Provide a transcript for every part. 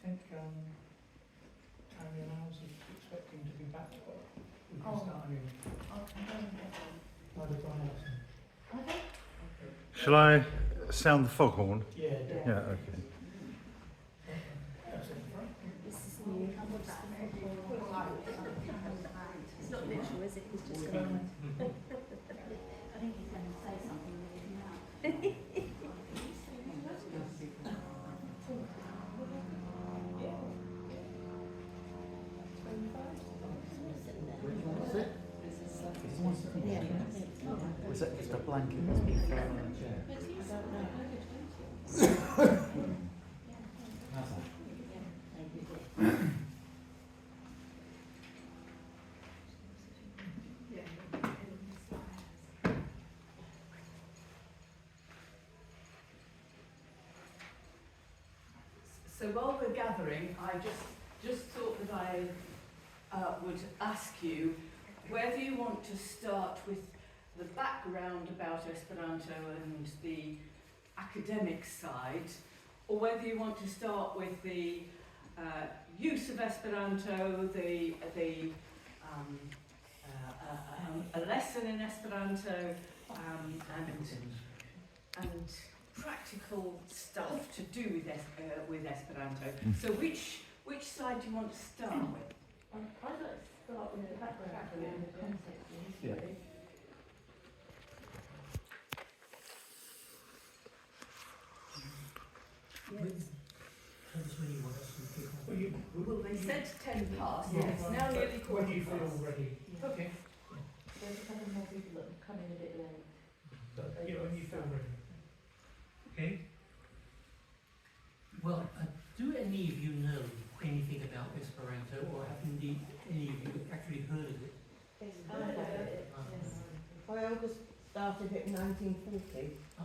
think Tammy and I was expecting to be back, but we can start anyway. Either Brian or Alison. Shall I sound the foghorn? Yeah, Yeah, okay. That's in front. It's not literal, is it? It's just going I think he's going to say something really now. Was that just a blanket that's been thrown on a chair? How's that? So while we're gathering, I just thought that I would ask you whether you want to start with the background about Esperanto and the academic side, or whether you want to start with the use of Esperanto, a lesson in Esperanto, and practical stuff to do with Esperanto. So which side do you want to start with? I'd like to start with the background and the context of history. Well, they said 10 past, Yeah, and it's now nearly when quarter you feel past. ready. Okay. There's a couple more people that have come in a bit late. Yeah, when you feel ready. Okay. Well, do any of you know anything about Esperanto, or have indeed any of you actually heard of it? I August started it in 1940. Oh,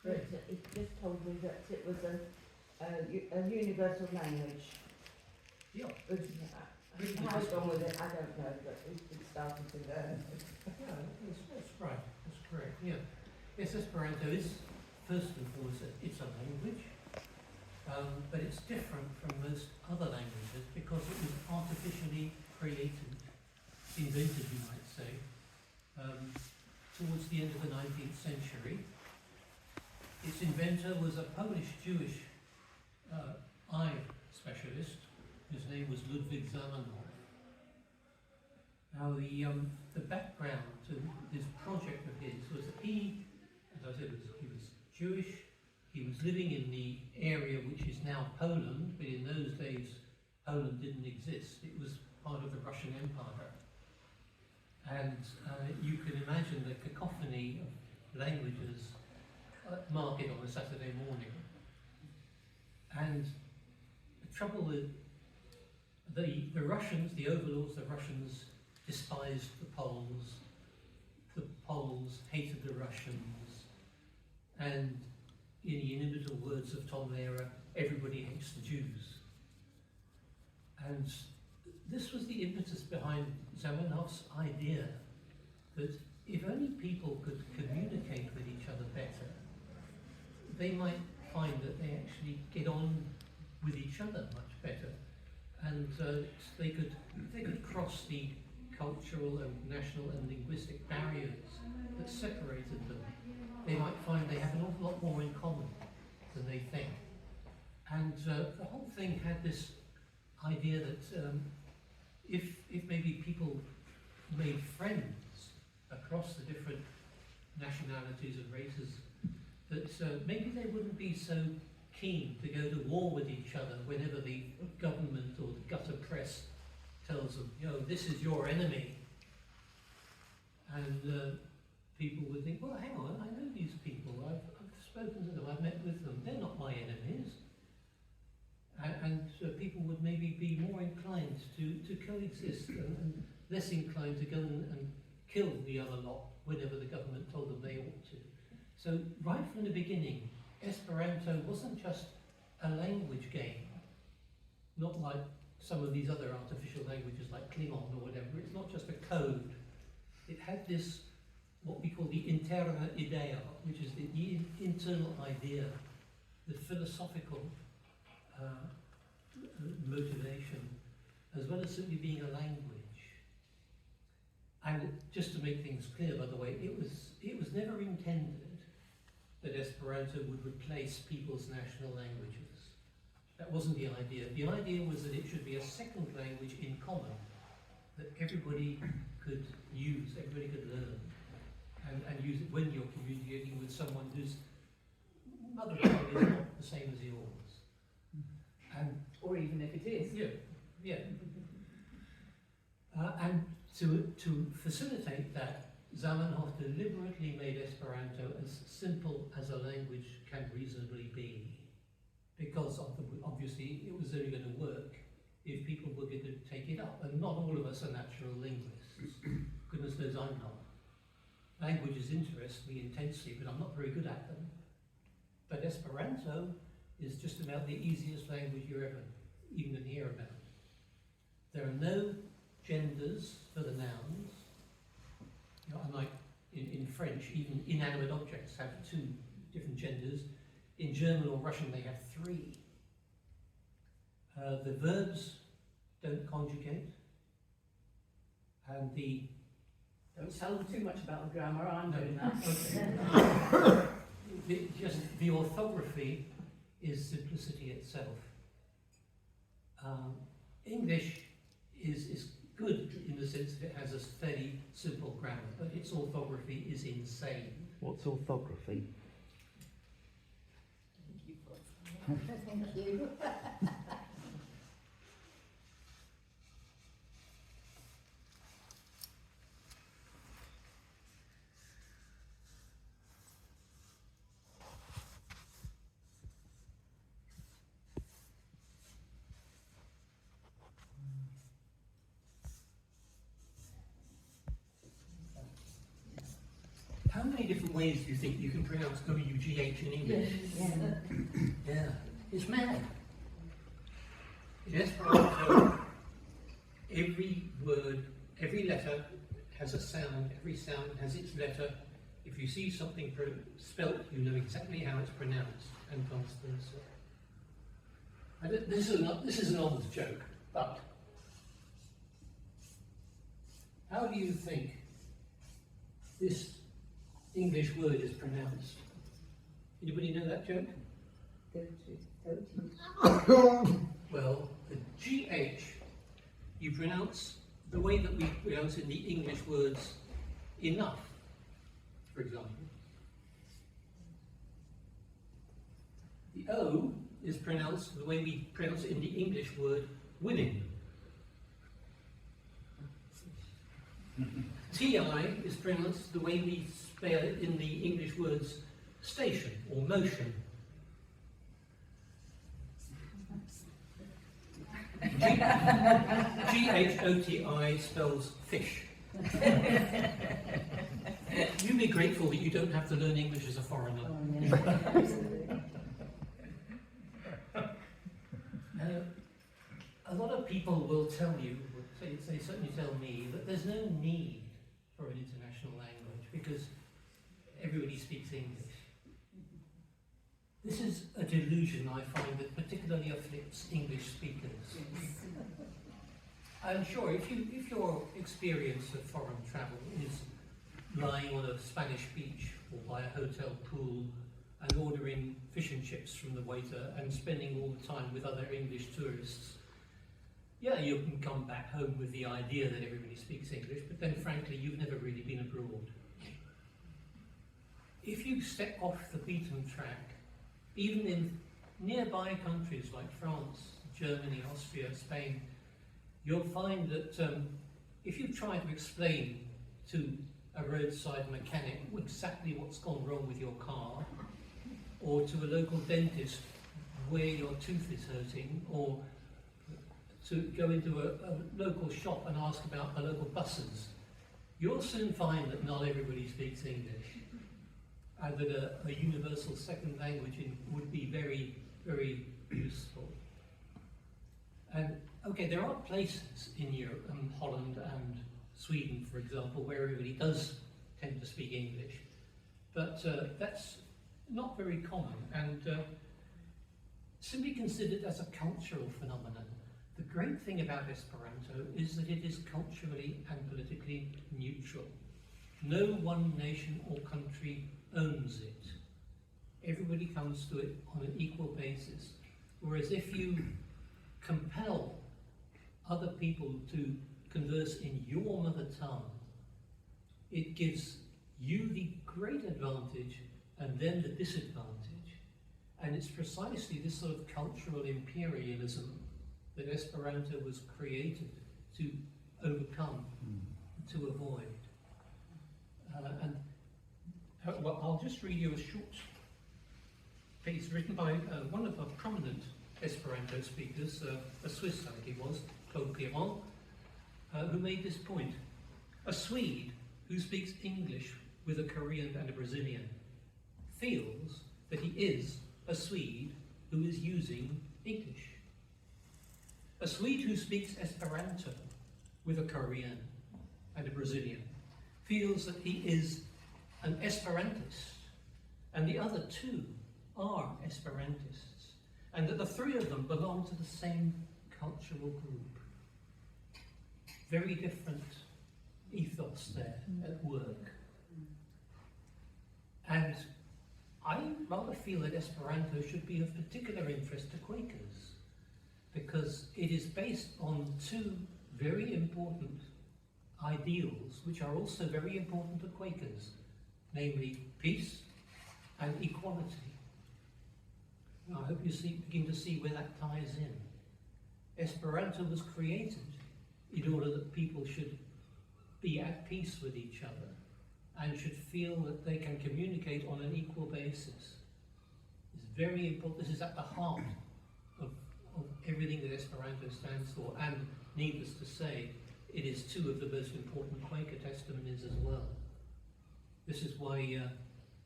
right. But it just told me that it was a universal language. Yeah. But how it's gone with it, I don't know, but it started to learn. Yeah, that's right. That's correct. Yeah. Yes, Esperanto is, first and foremost, it's a language, but it's different from most other languages because it was artificially created, invented, you might say, towards the end of the 19th century. Its inventor was a Polish-Jewish eye specialist whose name was Ludwig Zamenhof. Now the background to this project of his was that he, as I said, he was Jewish. He was living in the area which is now Poland, but in those days Poland didn't exist. It was part of the Russian Empire. And you can imagine the cacophony of languages at market on a Saturday morning. And the trouble with the Russians, the overlords, the Russians despised the Poles hated the Russians, and in the inimitable words of Tom Lehrer, everybody hates the Jews. And this was the impetus behind Zamenhof's idea that if only people could communicate with each other better, they might find that they actually get on with each other much better, and they could cross the cultural and national and linguistic barriers that separated them. They might find they have an awful lot more in common than they think. And the whole thing had this idea that if maybe people made friends across the different nationalities and races, that maybe they wouldn't be so keen to go to war with each other whenever the government or the gutter press tells them, this is your enemy. And people would think, well, hang on, I know these people, I've spoken to them, I've met with them, they're not my enemies. And people would maybe be more inclined to coexist and less inclined to go and kill the other lot whenever the government told them they ought to. So right from the beginning, Esperanto wasn't just a language game, not like some of these other artificial languages like Klingon or whatever. It's not just a code. It had this, what we call the interna idea, which is the internal idea, the philosophical motivation, as well as simply being a language. And just to make things clear, by the way, it was never intended that Esperanto would replace people's national languages. That wasn't the idea. The idea was that it should be a second language in common, that everybody could use, everybody could learn, and use it when you're communicating with someone whose mother tongue is not the same as yours. And Or even if it is. yeah. And to facilitate that, Zamenhof deliberately made Esperanto as simple as a language can reasonably be, because obviously it was only going to work if people were going to take it up, and not all of us are natural linguists. Goodness knows I'm not. Languages interest me intensely, but I'm not very good at them. But Esperanto is just about the easiest language you ever even hear about. There are no genders for the nouns. You know, unlike in French, even inanimate objects have 2 different genders. In German or Russian, they have 3. The verbs don't conjugate, and the... Don't tell them too much about the grammar, I'm doing that. Okay. The orthography is simplicity itself. English is good in the sense that it has a fairly simple grammar, but its orthography is insane. What's orthography? Thank you. How many different ways do you think you can pronounce WGH in English? Yeah, it's mad. In Esperanto, every word, every letter has a sound, every sound has its letter. If you see something spelt, you know exactly how it's pronounced, and vice versa. This is an old joke, but how do you think this English word is pronounced? Anybody know that joke? Well, the GH you pronounce the way that we pronounce in the English words enough, for example. The O is pronounced the way we pronounce it in the English word winning. TI is pronounced the way we spell it in the English words station or motion. GHOTI spells fish. You be grateful that you don't have to learn English as a foreigner. A lot of people will tell you, they certainly tell me, that there's no need for an international language because everybody speaks English. This is a delusion I find that particularly afflicts English speakers. I'm sure if your experience of foreign travel is lying on a Spanish beach or by a hotel pool and ordering fish and chips from the waiter and spending all the time with other English tourists, yeah, you can come back home with the idea that everybody speaks English, but then frankly you've never really been abroad. If you step off the beaten track, even in nearby countries like France, Germany, Austria, Spain, you'll find that if you try to explain to a roadside mechanic exactly what's gone wrong with your car, or to a local dentist where your tooth is hurting, or to go into a local shop and ask about the local buses, you'll soon find that not everybody speaks English, and that a universal second language would be very, very useful. And okay, there are places in Europe, Holland and Sweden, for example, where everybody does tend to speak English, but that's not very common and simply considered as a cultural phenomenon. The great thing about Esperanto is that it is culturally and politically neutral. No one nation or country owns it. Everybody comes to it on an equal basis. Whereas if you compel other people to converse in your mother tongue, it gives you the great advantage and them the disadvantage. And it's precisely this sort of cultural imperialism that Esperanto was created to overcome, to avoid. Well, I'll just read you a short piece written by one of our prominent Esperanto speakers, a Swiss, I think he was, Claude Piron, who made this point. A Swede who speaks English with a Korean and a Brazilian feels that he is a Swede who is using English. A Swede who speaks Esperanto with a Korean and a Brazilian feels that he is an Esperantist, and the other two are Esperantists, and that the three of them belong to the same cultural group. Very different ethos there at work. And I rather feel that Esperanto should be of particular interest to Quakers, because it is based on two very important ideals which are also very important to Quakers, namely peace and equality. Now, I hope you begin to see where that ties in. Esperanto was created in order that people should be at peace with each other and should feel that they can communicate on an equal basis. It's very important. This is at the heart of everything that Esperanto stands for, and needless to say, it is two of the most important Quaker testimonies as well. This is why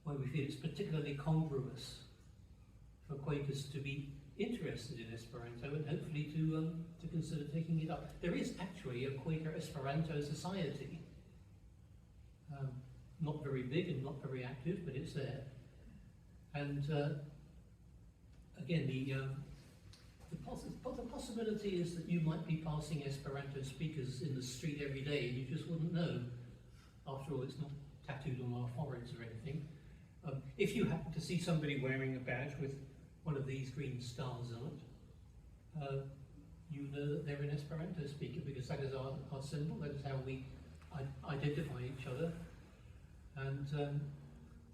we feel it's particularly congruous for Quakers to be interested in Esperanto and hopefully to consider taking it up. There is actually a Quaker Esperanto society. Not very big and not very active, but it's there. And again, the possibility is that you might be passing Esperanto speakers in the street every day and you just wouldn't know. After all, it's not tattooed on our foreheads or anything. If you happen to see somebody wearing a badge with one of these green stars on it, you know that they're an Esperanto speaker, because that is our symbol, that is how we identify each other. And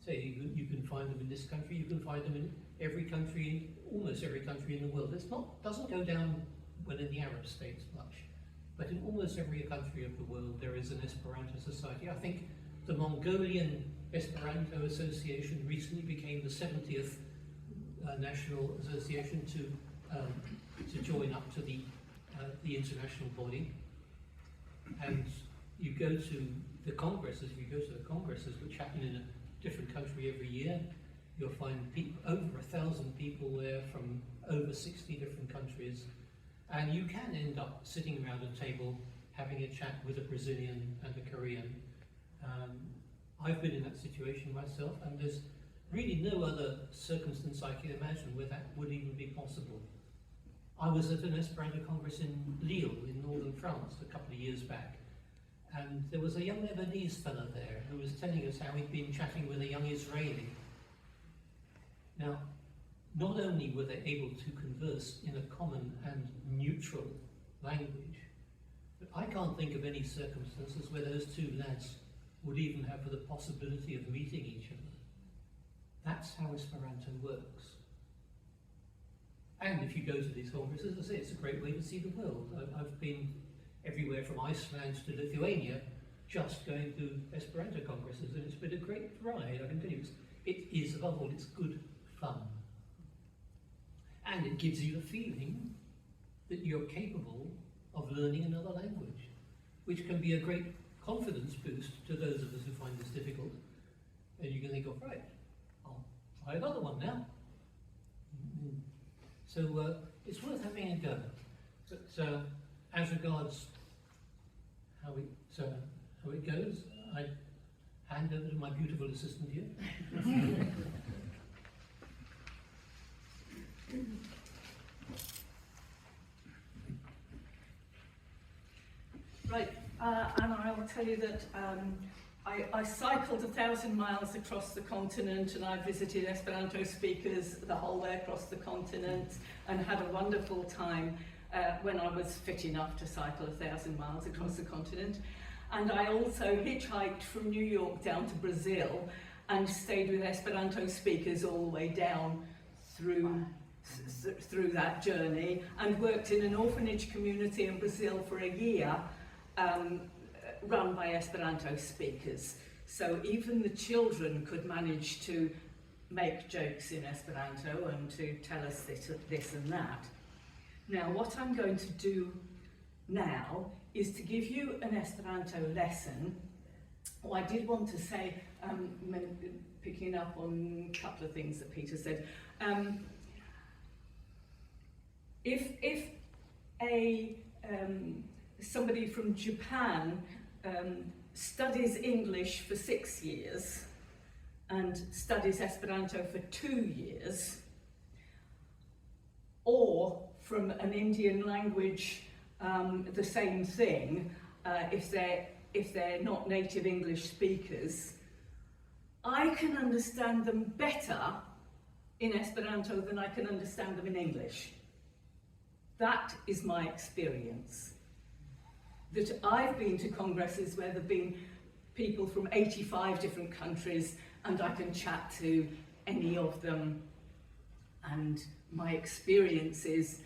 say you can find them in this country, you can find them in every country, almost every country in the world. Doesn't go down well in the Arab states much, but in almost every country of the world there is an Esperanto society. I think the Mongolian Esperanto Association recently became the 70th national association to join up to the international body. And you go to the congresses, which happen in a different country every year, you'll find over 1,000 people there from over 60 different countries, and you can end up sitting around a table having a chat with a Brazilian and a Korean. I've been in that situation myself, and there's really no other circumstance I can imagine where that would even be possible. I was at an Esperanto Congress in Lille, in northern France, a couple of years back, and there was a young Lebanese fellow there who was telling us how he'd been chatting with a young Israeli. Now, not only were they able to converse in a common and neutral language, but I can't think of any circumstances where those two lads would even have the possibility of meeting each other. That's how Esperanto works. And if you go to these congresses, as I say, it's a great way to see the world. I've been everywhere from Iceland to Lithuania, just going to Esperanto congresses, and it's been a great ride, I can tell you. It is, above all, it's good fun. And it gives you the feeling that you're capable of learning another language, which can be a great confidence boost to those of us who find this difficult. And you can think, oh, right, I'll try another one now. So it's worth having a go. But as regards how it goes, I hand over to my beautiful assistant here. Right, and I will tell you that I cycled 1,000 miles across the continent, and I visited Esperanto speakers the whole way across the continent and had a wonderful time when I was fit enough to cycle 1,000 miles across the continent. And I also hitchhiked from New York down to Brazil and stayed with Esperanto speakers all the way down through that journey, and worked in an orphanage community in Brazil for a year, run by Esperanto speakers. So even the children could manage to make jokes in Esperanto and to tell us this and that. Now, what I'm going to do now is to give you an Esperanto lesson. Oh, I did want to say, picking up on a couple of things that Peter said, if somebody from Japan studies English for 6 years and studies Esperanto for 2 years, or from an Indian language, the same thing, if they're not native English speakers, I can understand them better in Esperanto than I can understand them in English. That is my experience. That I've been to congresses where there've been people from 85 different countries, and I can chat to any of them, and my experience is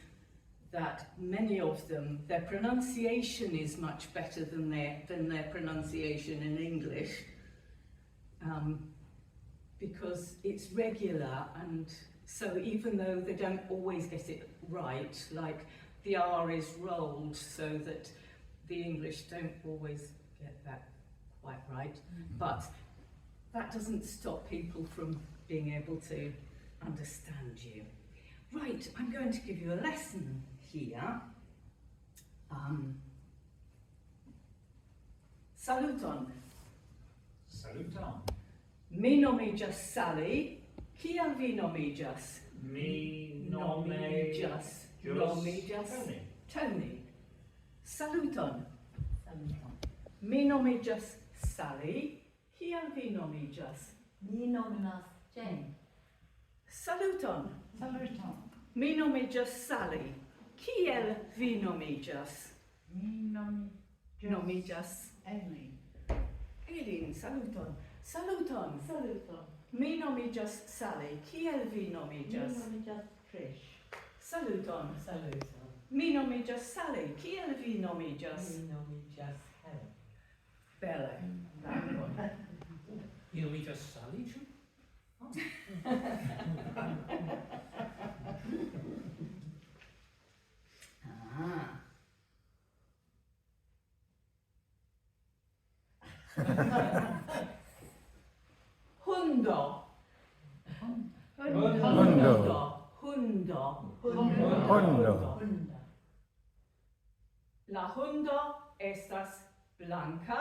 that many of them, their pronunciation is much better than their pronunciation in English, because it's regular, and so even though they don't always get it right, like the R is rolled so that the English don't always get that quite right, but that doesn't stop people from being able to understand you. Right, I'm going to give you a lesson here. Saluton. Saluton. Mi nomiĝas Sally. Kiel vi nomiĝas? Mi nomiĝas Tony. Tony. Saluton. Mi nomiĝas Sally. Kiel vi nomiĝas? Mi nominas Jane. Saluton. Saluton. Mi nomiĝas Sally. Kiel vi nomiĝas? Mi Nomiĝas Ellie. Elin. Saluton. Saluton. Saluton. Mi nomiĝas Sally. Kiel vi nomiĝas? Mi nomiĝas Trish. Saluton. Saluton. Mi nomiĝas Sally. Kiel vi nomiĝas? Mi nomiĝas Helen. Bele. Dankon. You meet us, Sally, too? Ah. Hundo. Hundo. La hundo estas blanca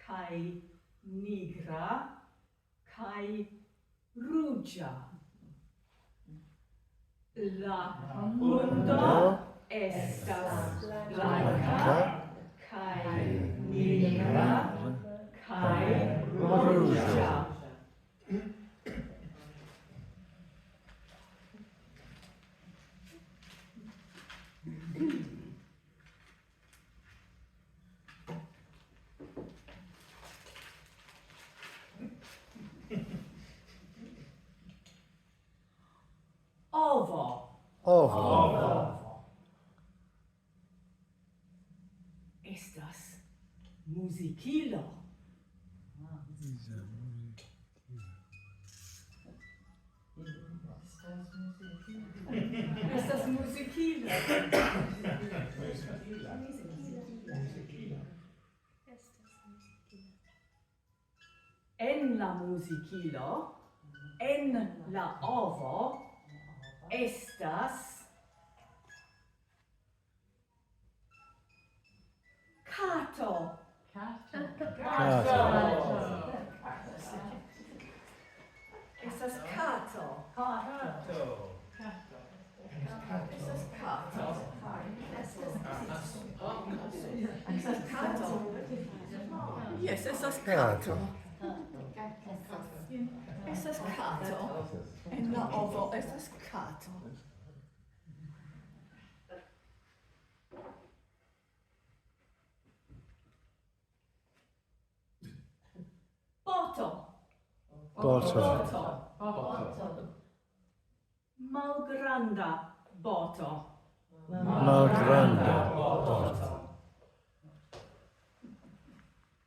kaj nigra kaj ruĝa. La hundo estas blanca kaj nigra kaj ruĝa. Ovo. Estas muzikilo. Estas muzikilo. En la muzikilo, en la ovo, estas kato. Estas kato. Estas kato. Estas cato. Yes, estas Cato. cato. Estas cato. En la ovo estas cato. Boto. Boto. Boto. Malgranda boto. Malgranda.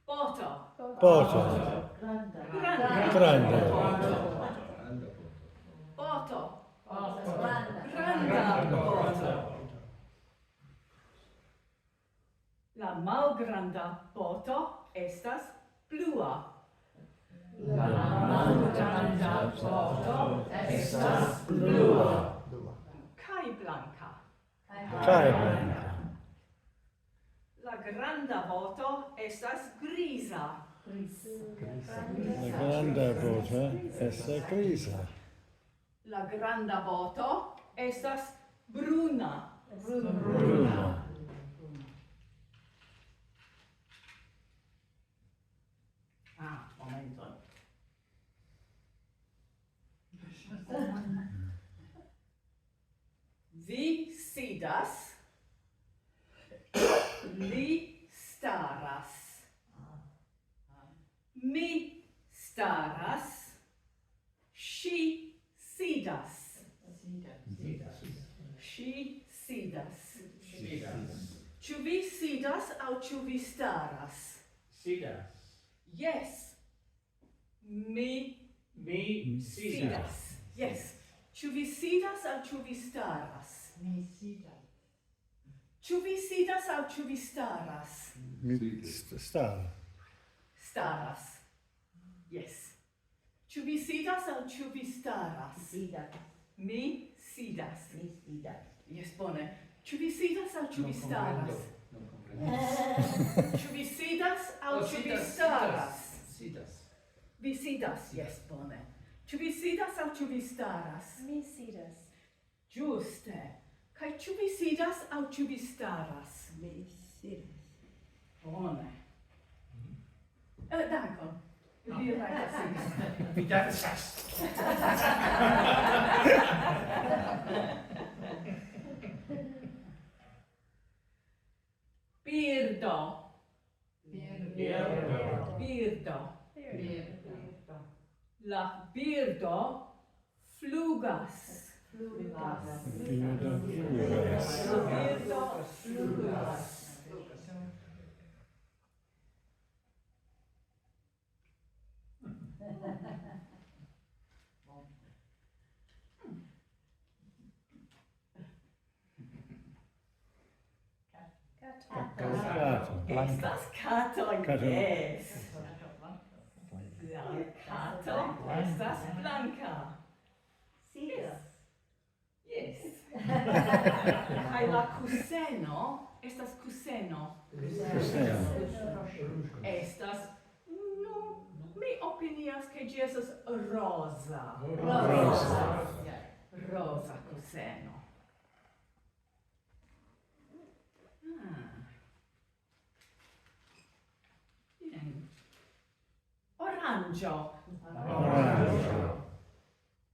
Boto. Boto. Grande. Boto. Granda boto. La malgranda boto estas blua. Malgranda boto estas blua. Kai blanca. Kai blanca. La granda boto estas grisa. La granda boto estas grisa. La granda boto estas bruna. Bruna. Ah, momento. Vi sidas, li staras. Mi staras, ŝi sidas. Ŝi sidas. Ĉu vi sidas aŭ ĉu vi staras? Sidas. Yes. Mi Mi sidas. sidas. Yes. Ĉu vi sidas aŭ ĉu vi staras? Ĉu vi sidas aŭ ĉu vi staras? Star. Staras. Yes. Ĉu vi sidas aŭ ĉu vi staras? Mi sidas. Yes, bone. Ĉu vi sidas aŭ ĉu vi staras? Ĉu vi sidas aŭ ĉu vi staras? Sidas. Vi sidas, yes, bone. Ĉu vi sidas aŭ ĉu vi staras? Mi sidas. Ĝuste. Kaj ĉu vi sidas aŭ ĉu vi staras? Bone. Dankon. Vi rajtas sidi. Vi dancas. Birdo. Birdo. Birdo. La birdo flugas. Birdo La flugas. birdo flugas. Cato. Estas cato, Cato. yes. La cato estas blanca. Yes. Kaj la kuseno estas kuseno. Cuseno. Estas, no, mi opinias ke ĝi estas rosa. Rosa. Rosa kuseno. Bien. Oranĝo. Oranĝo.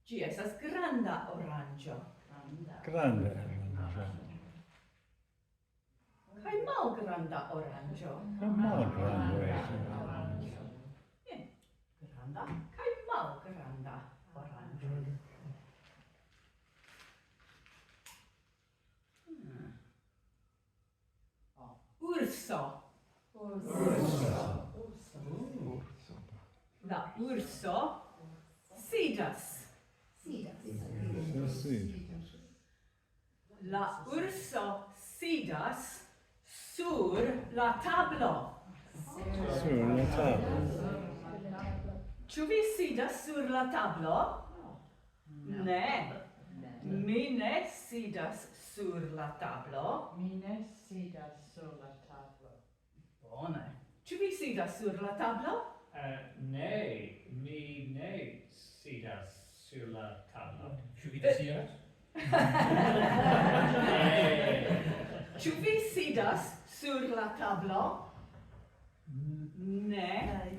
Ĝi estas granda oranĝo. Grande. Kaj malgranda oranĝo. Malgrande. Bien. Granda kaj malgranda oranĝo. Urso. La urso sidas. La urso sidas sur la tablo. Sur la tavola. Ĉu vi sidas sur la tablo? Ne. Mi ne sidas sur la tablo. Bone. Ĉu vi sidas sur la tablo? Ne, mi ne sidas sur la tablo. Ĉu vi deziras? Ĉu vi sidas sur la tablo? Ne.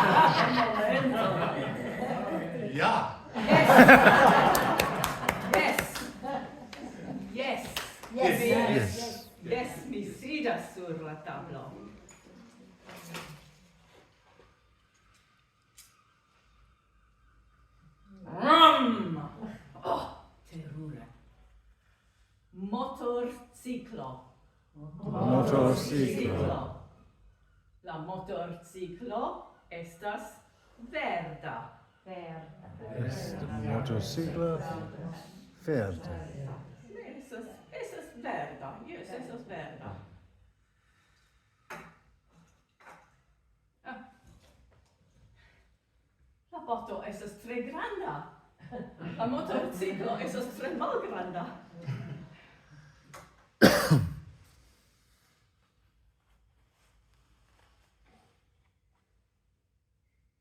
Un momento. Ja. Yes. Yes. Yes. Yes. Yes, mi sidas sur la tablo. Oh, terure. Motorciclo. Motorciclo. La motorciclo estas verda. Motociclo verde. Esas verda. Yes, esas verda. Ah. La moto estas tre granda. La motorciclo estas tre malgranda.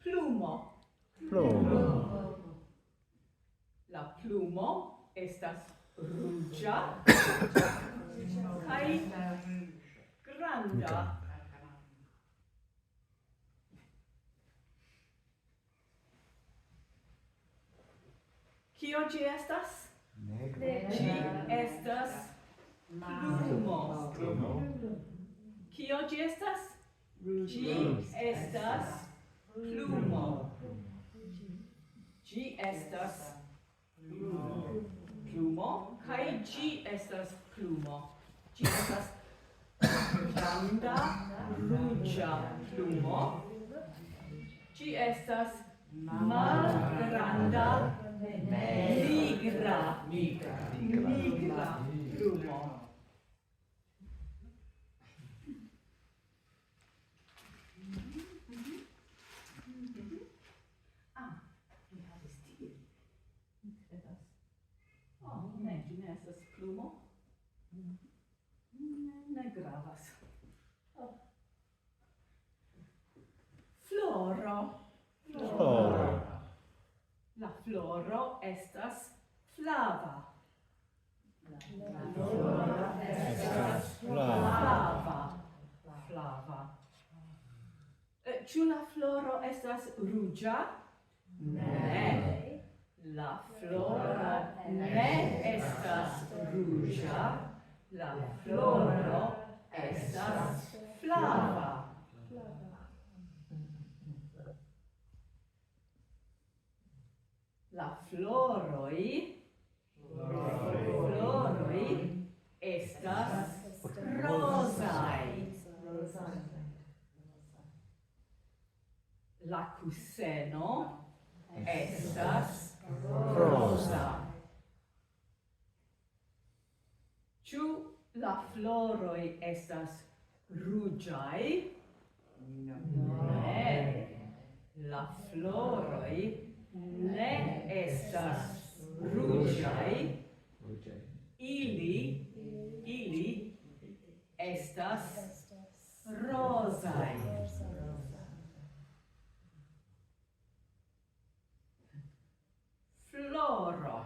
Plumo. Plomo. La plumo estas ruĝa kaj granda. Kio ĝi estas? Ĝi estas plumo. Kio ĝi estas? Ĝi estas plumo. Ĝi estas plumo kaj ĝi estas plumo. Ĝi estas granda ruĝa plumo. Ĝi estas malgranda nigra plumo. Mi havis tie. Oh, ne, ĝi ne estas plumo. Ne gravas. Floro. Floro. La floro estas flava. Estas flava. Flava. Ĉu la floro estas ruĝa? Ne. La floro ne estas ruĝa. La floro estas flava. La floroj estas rozaj. La kuseno estas roza. Ĉu la floroj estas ruĝaj? Ne. La floroj ne estas ruĝaj. Ili estas rozaj. Floro.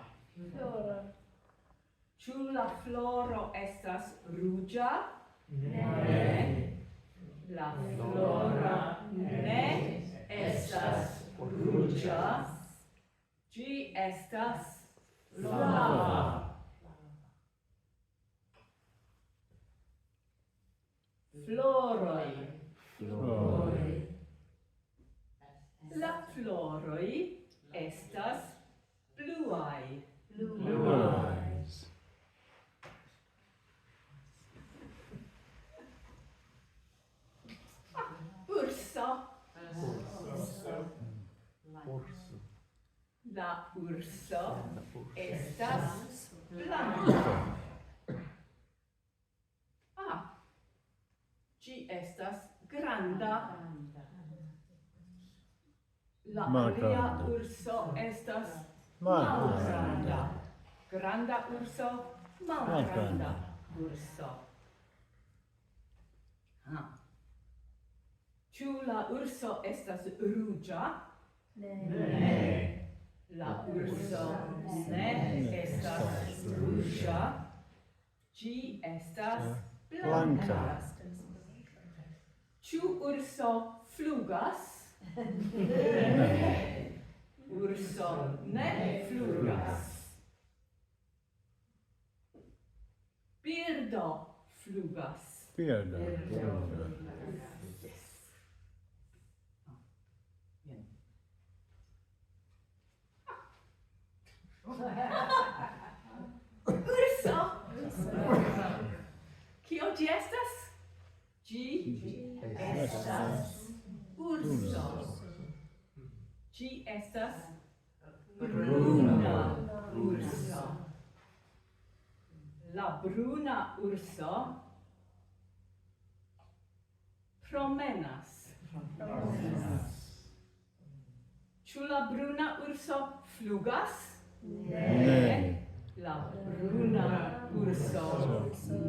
Ĉu la floro estas ruĝa? Ne. La floro ne estas ruĝa. Ĝi estas flava. Floroj. La floroj estas bluaj. Blue eyes. Urso. La urso estas blanka. Ĝi estas granda. La alia urso estas malgranda. Granda urso, malgranda urso. Ĉu la urso estas ruĝa? Ne. La urso ne estas ruĝa. Gi estas Blanca. Ĉu urso flugas? Urso ne flugas. Birdo flugas. Birdo. Yes. Bien. Urso. Kio ĝi estas? Ĝi estas urso. Ĝi estas bruna urso. La bruna urso promenas. Ĉu la bruna urso flugas? Ne. La bruna urso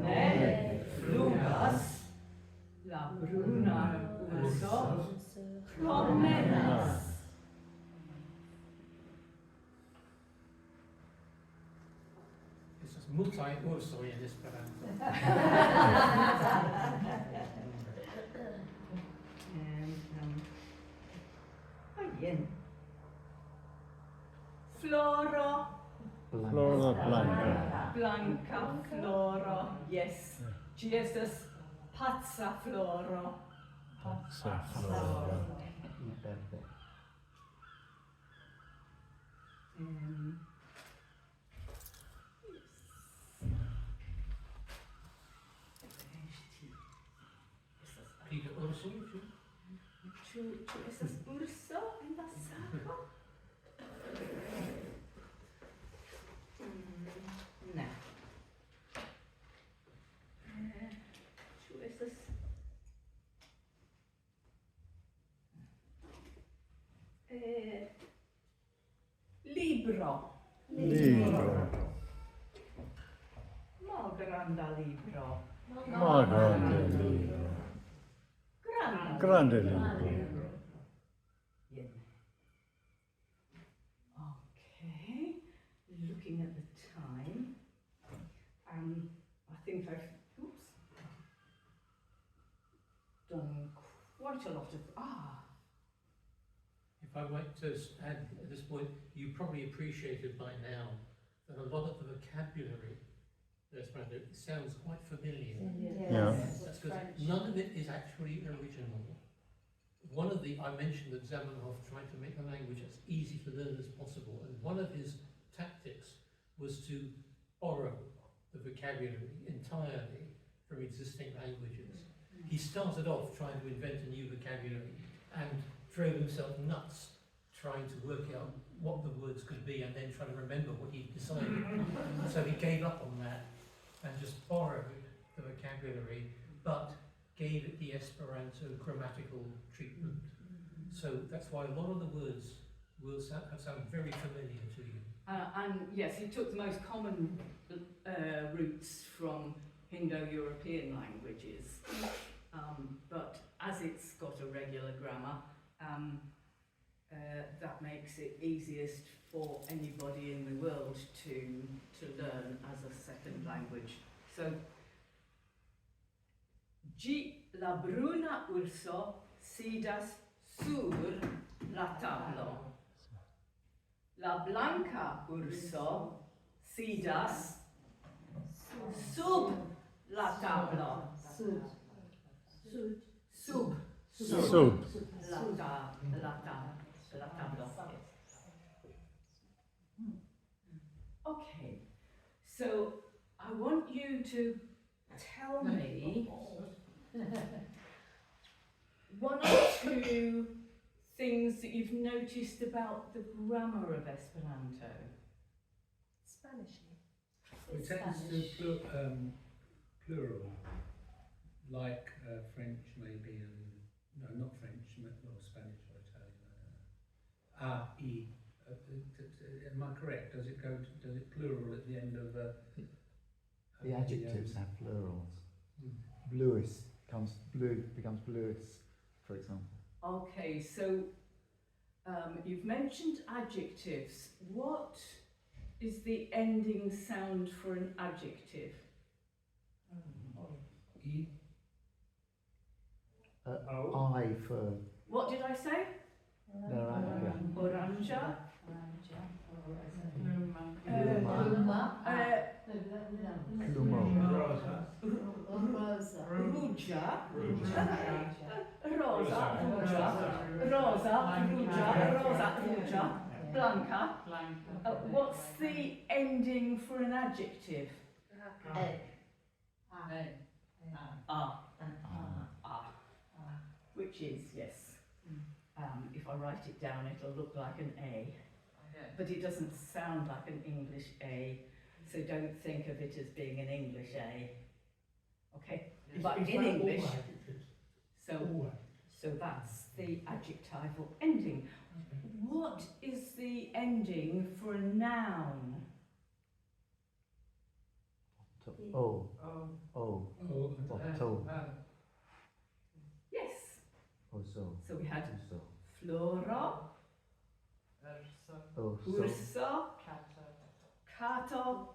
ne flugas. La bruna urso promenas. Estas multaj ursoj en Esperanto. Bien. Floro. Flora blanca. Blanca floro. Yes. Ĝi estas paca floro. Paxa flora. Verde. Peter Urso, Ĉu estas urso en la sako? Ne. Ĉu estas libro? Libro. Malgranda libro. Grande libro. Granda. Grande libro. Bien. Okay. Looking at the time, I think I've done quite a lot of if I might just add at this point, you probably appreciated by now that a lot of the vocabulary Esperanto sounds quite familiar. Yeah. That's because none of it is actually original. One of the, I mentioned that Zamenhof tried to make the language as easy to learn as possible, and one of his tactics was to borrow the vocabulary entirely from existing languages. He started off trying to invent a new vocabulary and drove himself nuts trying to work out what the words could be and then trying to remember what he'd decided. So he gave up on that and just borrowed the vocabulary, but gave it the Esperanto grammatical treatment. So that's why a lot of the words will sound very familiar to you. and yes, he took the most common roots from Indo-European languages, but as it's got a regular grammar, that makes it easiest for anybody in the world to learn as a second language. So, la bruna urso sidas sur la tablo. La blanca urso sidas sub la tablo. Sub Sub. la tablo. Okay, so I want you to tell me one or two things that you've noticed about the grammar of Esperanto. Spanish. It tends to plural, like French maybe, and no, not French, or Spanish or Italian. I don't know. I. Am I correct? Does it plural at the end of? The adjectives have plurals. Bluis becomes bluis, for example. Okay, so you've mentioned adjectives. What is the ending sound for an adjective? E. I for What did I say? naranja. Oranja. Plumo. Rosa. Rosa. Ruja. Rosa. Rosa. Ruja. Rosa. Ruja. Rosa. Ruja. Blanca. What's the ending for an adjective? A. Ah. Ah. Which is, yes. If I write it down, it'll look like an A. But it doesn't sound like an English A, so don't think of it as being an English A. Okay? But It's in like all English, adjectives. so, All so that's the adjectival ending. What is the ending for a noun? O. O. O. Octo. Yes. Ozo. So we had Uso. flora, Oso. urso, cato,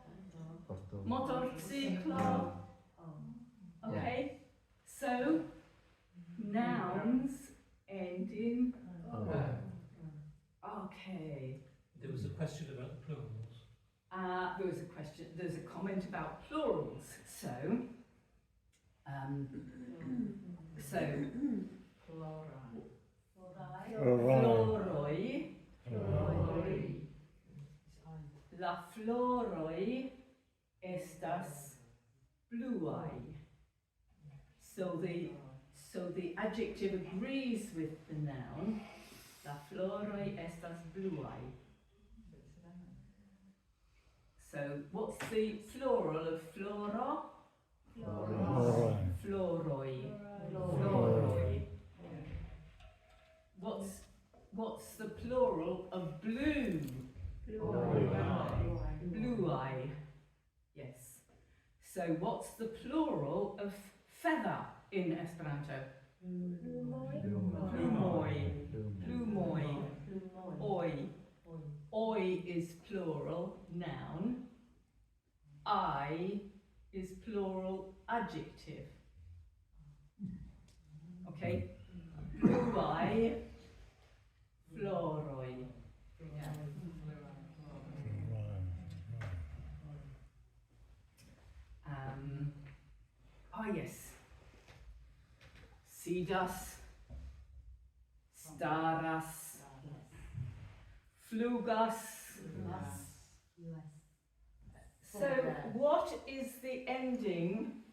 Otto. motorciclo. Okay, so nouns end in O. okay. There was a question about the plurals. There was a question. There's a comment about plurals. So, floroi. La floroi estas bluai. So the adjective agrees with the noun. La floroi estas bluai. So what's the plural of flora? Alright. Floroi. Floroi. What's the plural of blue? Bluai. Yes. So what's the plural of feather in Esperanto? Plumoi. Plumoi. Oi. Oi is plural noun. I is plural adjective. Okay? Bluai. Floroi. Yes. Sidas. Staras. Flugas. So, what is the ending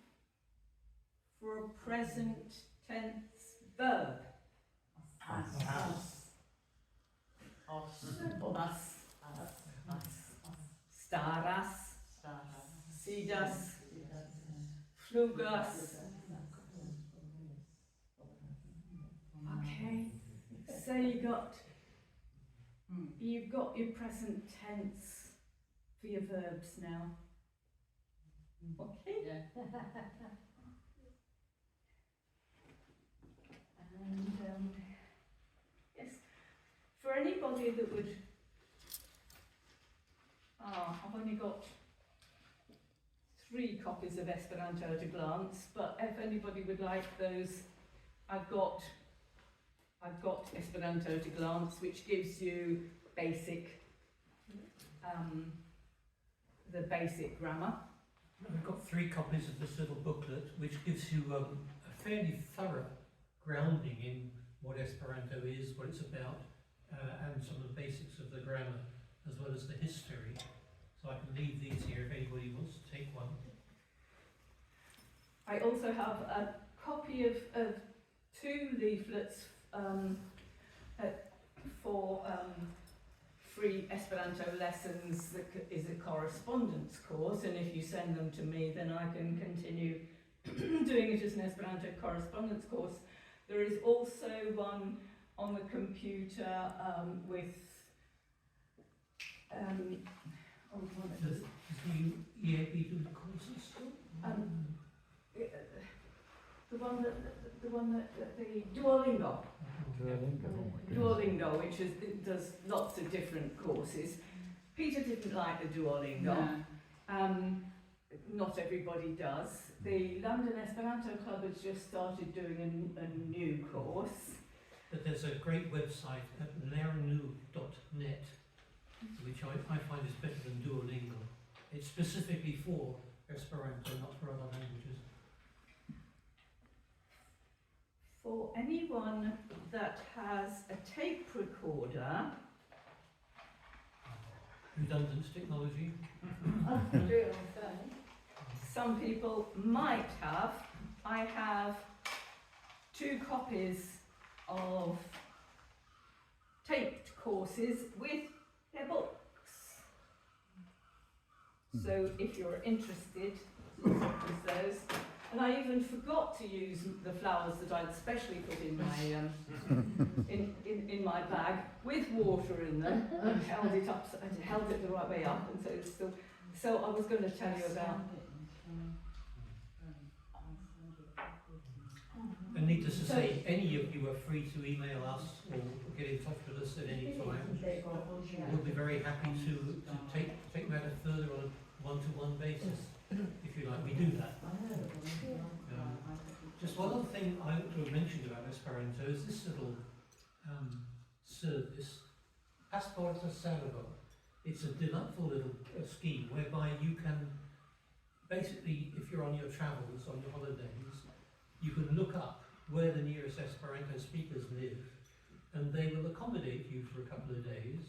for a present tense verb? Staras. Sidas. Flugas. Okay, so you've got your present tense for your verbs now. Okay. And yes, for anybody that would, I've only got 3 copies of Esperanto at a glance, but if anybody would like those, I've got Esperanto at a glance, which gives you basic, the basic grammar. I've got 3 copies of this little booklet, which gives you a fairly thorough grounding in what Esperanto is, what it's about, and some of the basics of the grammar, as well as the history. So I can leave these here if anybody wants to take one. I also have a copy of 2 leaflets for free Esperanto lessons that is a correspondence course, and if you send them to me, then I can continue doing it as an Esperanto correspondence course. There is also one on the computer with Does the EAB do the courses still? the Duolingo. Duolingo, which does lots of different courses. Peter didn't like the Duolingo. not everybody does. The London Esperanto Club has just started doing a new course. But there's a great website at learnu.net, which I find is better than Duolingo. It's specifically for Esperanto, not for other languages. For anyone that has a tape recorder, Redundant technology. some people might have. I have 2 copies of taped courses with their books. So if you're interested, use those. And I even forgot to use the flowers that I'd specially put in my in my bag with water in them, and held it the right way up, and so it's still. So I was going to tell you about. And needless to say, any of you are free to email us or get in touch with us at any time. We'll be very happy to take matter further on a one-to-one basis, if you like. We do that. Just one other thing I mentioned about Esperanto is this little service, Esperanto Salvo. It's a delightful little scheme whereby you can basically, if you're on your travels, on your holidays, you can look up where the nearest Esperanto speakers live, and they will accommodate you for a couple of days,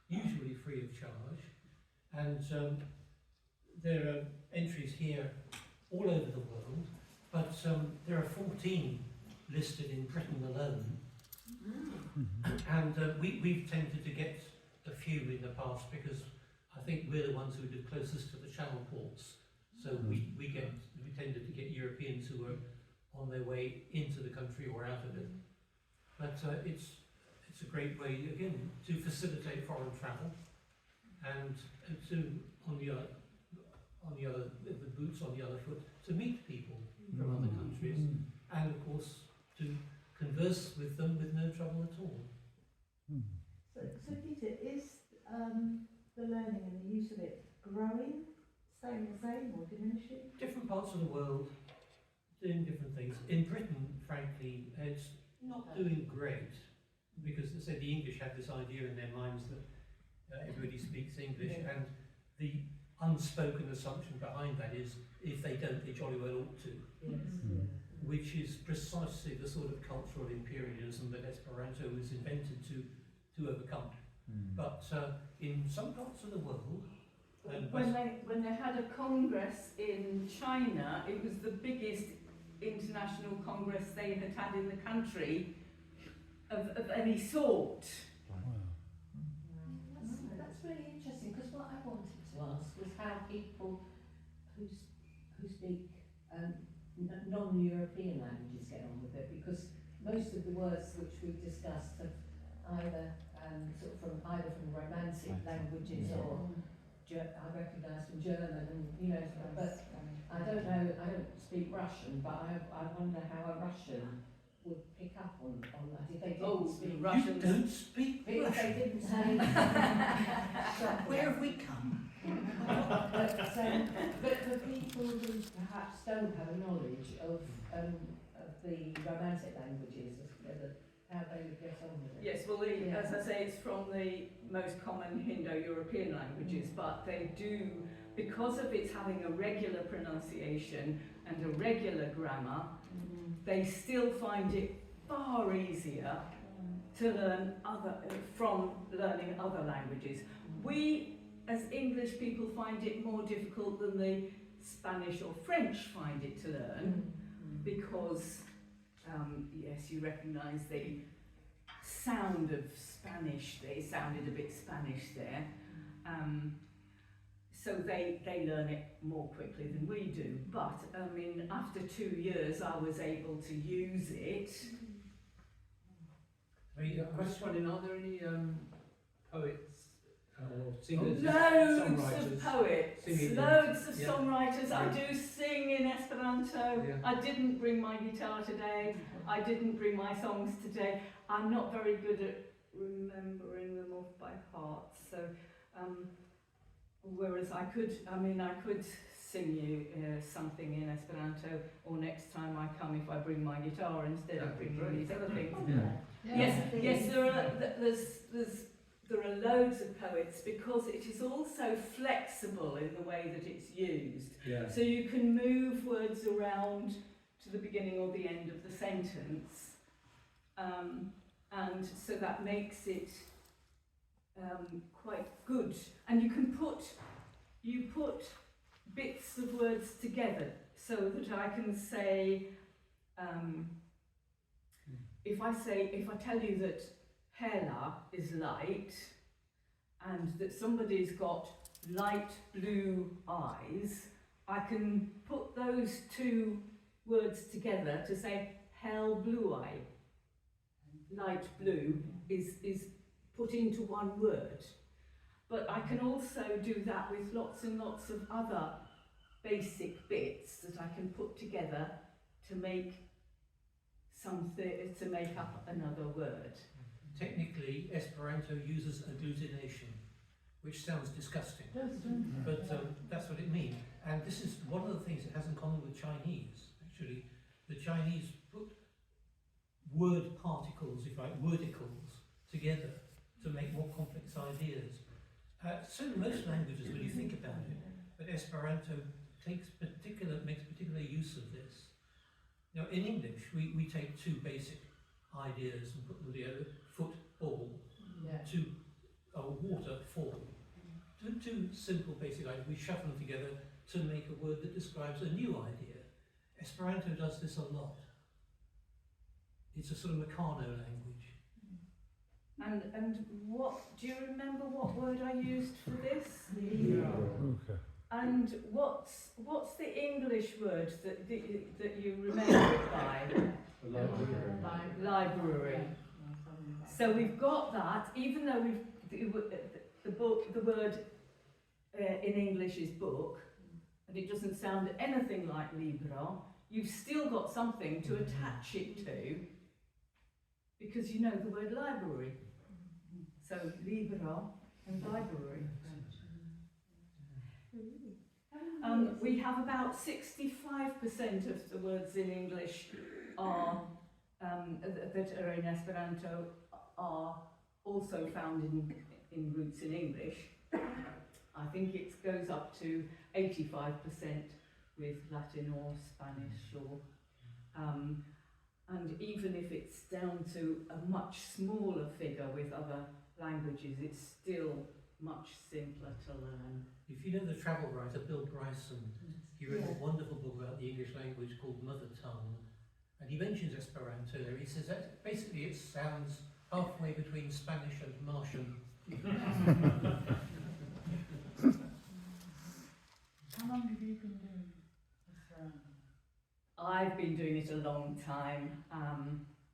usually free of charge. And there are entries here all over the world, but there are 14 listed in Britain alone. And we've tended to get a few in the past because I think we're the ones who live closest to the channel ports. So we tended to get Europeans who were on their way into the country or out of it. But it's a great way, again, to facilitate foreign travel and to, on the boots on the other foot, to meet people from other countries, and of course to converse with them with no trouble at all. So Peter, is the learning and the use of it growing, staying the same, or diminishing? Different parts of the world doing different things. In Britain, frankly, it's not doing great because, as I say, the English have this idea in their minds that everybody speaks English, and the unspoken assumption behind that is if they don't, they jolly well ought to. Which is precisely the sort of cultural imperialism that Esperanto was invented to overcome. But in some parts of the world, when they had a congress in China, it was the biggest international congress they had had in the country of any sort. That's really interesting, because what I wanted to ask was how people who speak non-European languages get on with it, because most of the words which we've discussed have either from Romantic languages or I recognise from German, and but I don't know. I don't speak Russian, but I wonder how a Russian would pick up on that if they didn't speak Russian. You don't speak If Russian. they didn't say. Where have we come? but for people who perhaps don't have a knowledge of the Romantic languages, how they would get on with it. Yes, well, as I say, it's from the most common Indo-European languages, but they do, because of its having a regular pronunciation and a regular grammar, they still find it far easier to learn from learning other languages. We, as English people, find it more difficult than the Spanish or French find it to learn, because yes, you recognise the sound of Spanish. They sounded a bit Spanish there. So they learn it more quickly than we do. But, I mean, after 2 years, I was able to use it. I was wondering, are there any poets or singers? Loads songwriters of poets, singing loads of yeah. songwriters. I Yeah. do sing in Esperanto. Yeah. I didn't bring my guitar today. I didn't bring my songs today. I'm not very good at remembering them off by heart. So, whereas I could sing you something in Esperanto, or next time I come, if I bring my guitar instead of That'd be bringing great. these other things. Yeah. Yes, there are loads of poets, because it is also flexible in the way that it's used. Yeah. So you can move words around to the beginning or the end of the sentence, and so that makes it quite good. And you put bits of words together, so that I can say, if I tell you that Hela is light, and that somebody's got light blue eyes, I can put those two words together to say hell blue eye. Light blue is put into one word. But I can also do that with lots and lots of other basic bits that I can put together to make something, to make up another word. Technically, Esperanto uses agglutination, which sounds disgusting, but that's what it means. And this is one of the things it has in common with Chinese. Actually, the Chinese put word particles, if you like, wordicles, together to make more complex ideas. So do most languages when you think about it, but Esperanto makes particular use of this. Now, in English, we take two basic ideas and put them together: football to waterfall. Two simple basic ideas. We shuffle them together to make a word that describes a new idea. Esperanto does this a lot. It's a sort of Meccano language. And what, do you remember what word I used for this? Okay. And what's the English word that you remember it by? Library. So we've got that, even though the word in English is book, and it doesn't sound anything like libro, you've still got something to attach it to, because you know the word library. So libro and library. We have about 65% of the words in English are that are in Esperanto are also found in roots in English. I think it goes up to 85% with Latin or Spanish, or and even if it's down to a much smaller figure with other languages, it's still much simpler to learn. If you know the travel writer Bill Bryson, he wrote a wonderful book about the English language called Mother Tongue, and he mentions Esperanto there. He says that basically it sounds halfway between Spanish and Martian. How long have you been doing Esperanto? I've been doing it a long time,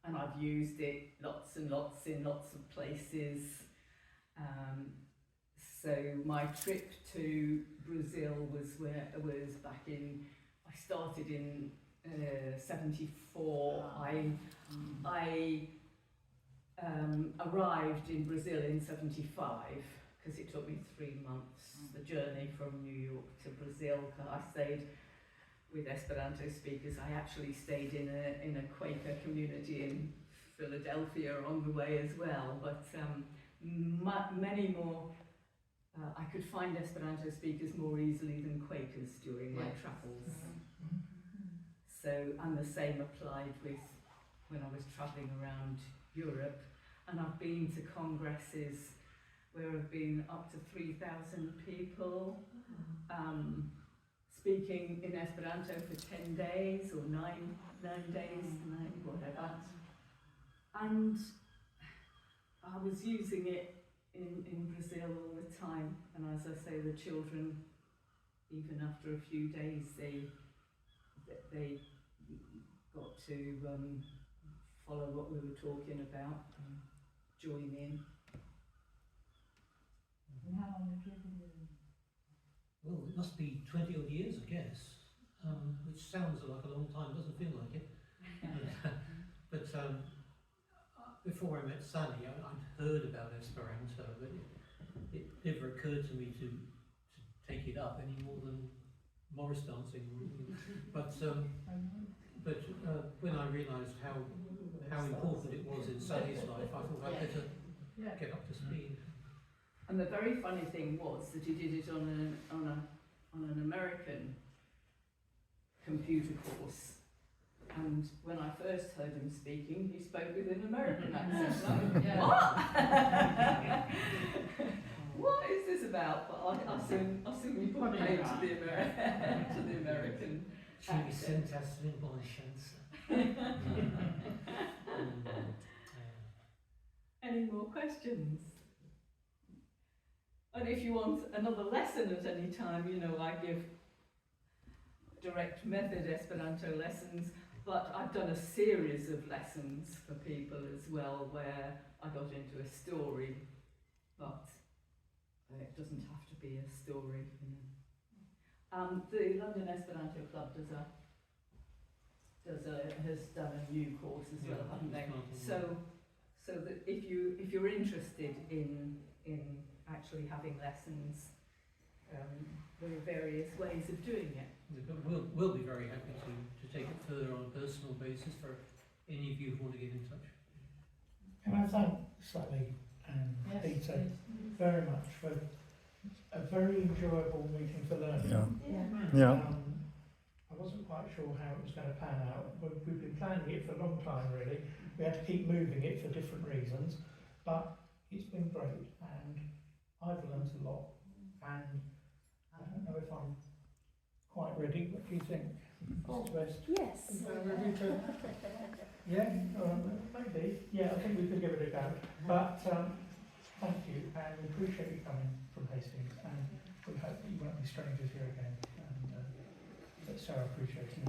and I've used it lots and lots in lots of places. So my trip to Brazil was back in, I started in 74. I arrived in Brazil in 75, because it took me 3 months, the journey from New York to Brazil. I stayed with Esperanto speakers. I actually stayed in a Quaker community in Philadelphia on the way as well, but many more. I could find Esperanto speakers more easily than Quakers during my travels. So, and the same applied with when I was travelling around Europe, and I've been to congresses where I've been up to 3,000 people speaking in Esperanto for 10 days or 9 days, whatever. And I was using it in Brazil all the time, and as I say, the children, even after a few days, they got to follow what we were talking about and join in. And how long have you been doing it? Well, it must be 20 odd years, I guess, which sounds like a long time, doesn't feel like it. But before I met Sally, I'd heard about Esperanto, but it never occurred to me to take it up any more than Morris dancing, but when I realised how important it was in Sally's life, I thought I'd better get up to speed. And the very funny thing was that he did it on an American computer course. And when I first heard him speaking, he spoke with an American accent. Like, what is this about? But I'll soon be put paid to the American accent. Any more questions? And if you want another lesson at any time, you know, I give direct method Esperanto lessons, but I've done a series of lessons for people as well where I got into a story, but it doesn't have to be a story, you know. The London Esperanto Club has done a new course as well, haven't they? So that if you're interested in actually having lessons, there are various ways of doing it. We'll be very happy to take it further on a personal basis for any of you who want to get in touch. Can I thank Sally and Peter very much for a very enjoyable meeting for learning. Yeah. I wasn't quite sure how it was going to pan out. We've been planning it for a long time, really. We had to keep moving it for different reasons, but it's been great, and I've learned a lot. And I don't know if I'm quite ready. What do you think, Mrs. West? Yes. Ready to? Yeah, maybe. Yeah, I think we could give it a go. But thank you, and we appreciate you coming from Hastings, and we hope that you won't be strangers here again. And Sarah appreciates you.